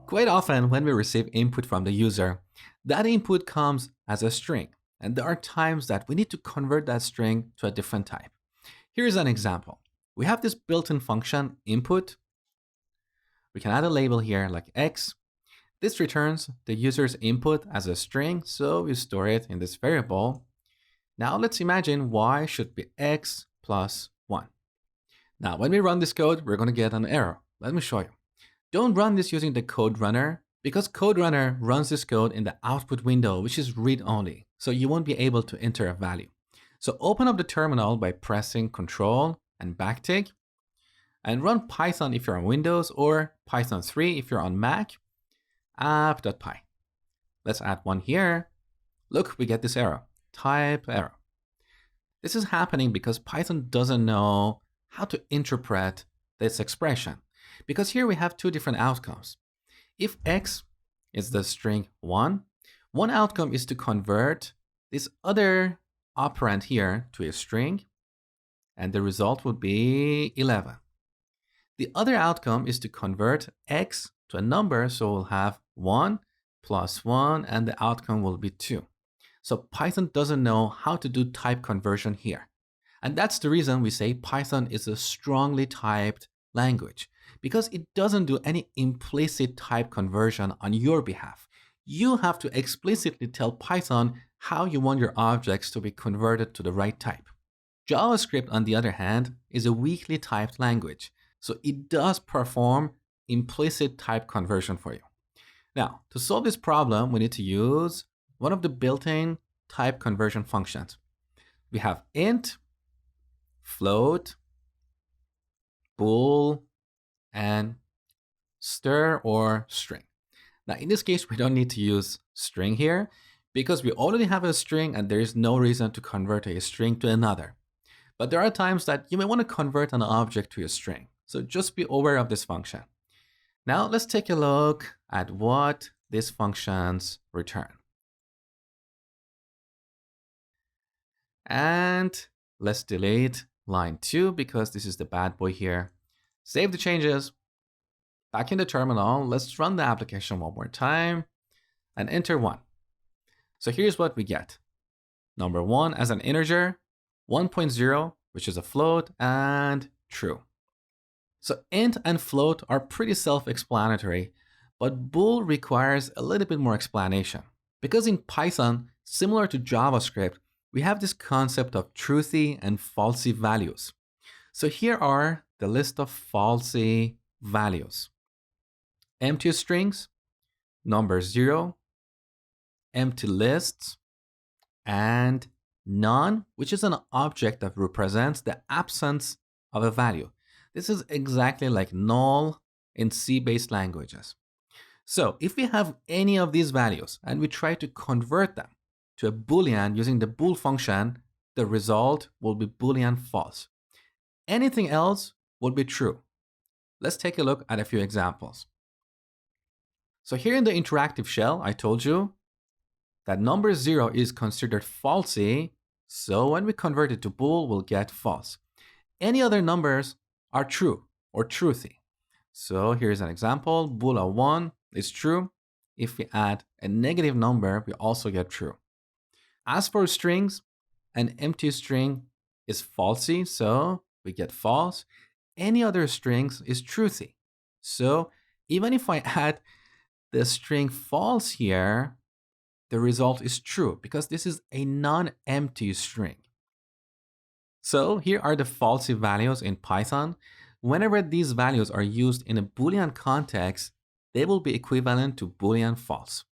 Quite often, when we receive input from the user, that input comes as a string, and there are times that we need to convert that string to a different type. Here's an example. We have this built-in function input. We can add a label here like x. This returns the user's input as a string, so we store it in this variable. Now let's imagine y should be x plus 1. Now when we run this code, we're going to get an error. Let me show you. Don't run this using the code runner, because code runner runs this code in the output window, which is read-only, so you won't be able to enter a value. So open up the terminal by pressing Ctrl and backtick, and run Python if you're on Windows, or Python 3 if you're on Mac, app.py. Let's add one here. Look, we get this error, type error. This is happening because Python doesn't know how to interpret this expression, because here we have two different outcomes. If x is the string 1, one outcome is to convert this other operand here to a string, and the result would be 11. The other outcome is to convert x to a number, so we'll have 1 plus 1, and the outcome will be 2. So Python doesn't know how to do type conversion here. And that's the reason we say Python is a strongly typed language, because it doesn't do any implicit type conversion on your behalf. You have to explicitly tell Python how you want your objects to be converted to the right type. JavaScript, on the other hand, is a weakly typed language, so it does perform implicit type conversion for you. Now, to solve this problem, we need to use one of the built-in type conversion functions. We have int, float, bool, and stir or string. Now, in this case, we don't need to use string here because we already have a string and there is no reason to convert a string to another. But there are times that you may want to convert an object to a string. So just be aware of this function. Now, let's take a look at what these functions return. And let's delete line 2 because this is the bad boy here. Save the changes. Back in the terminal, let's run the application one more time and enter 1. So here's what we get. Number 1 as an integer, 1.0, which is a float, and true. So int and float are pretty self-explanatory, but bool requires a little bit more explanation. Because in Python, similar to JavaScript, we have this concept of truthy and falsy values. So here are the list of falsy values. Empty strings, number 0, empty lists, and none, which is an object that represents the absence of a value. This is exactly like null in C-based languages. So if we have any of these values and we try to convert them to a Boolean using the bool function, the result will be Boolean false. Anything else would be true. Let's take a look at a few examples. So here in the interactive shell, I told you that number 0 is considered falsy, so when we convert it to bool, we'll get false. Any other numbers are true or truthy. So here's an example, bool of 1 is true. If we add a negative number, we also get true. As for strings, an empty string is falsy, so we get false. Any other strings is truthy. So even if I add the string false here, the result is true because this is a non-empty string. So here are the falsy values in Python. Whenever these values are used in a Boolean context, they will be equivalent to Boolean false.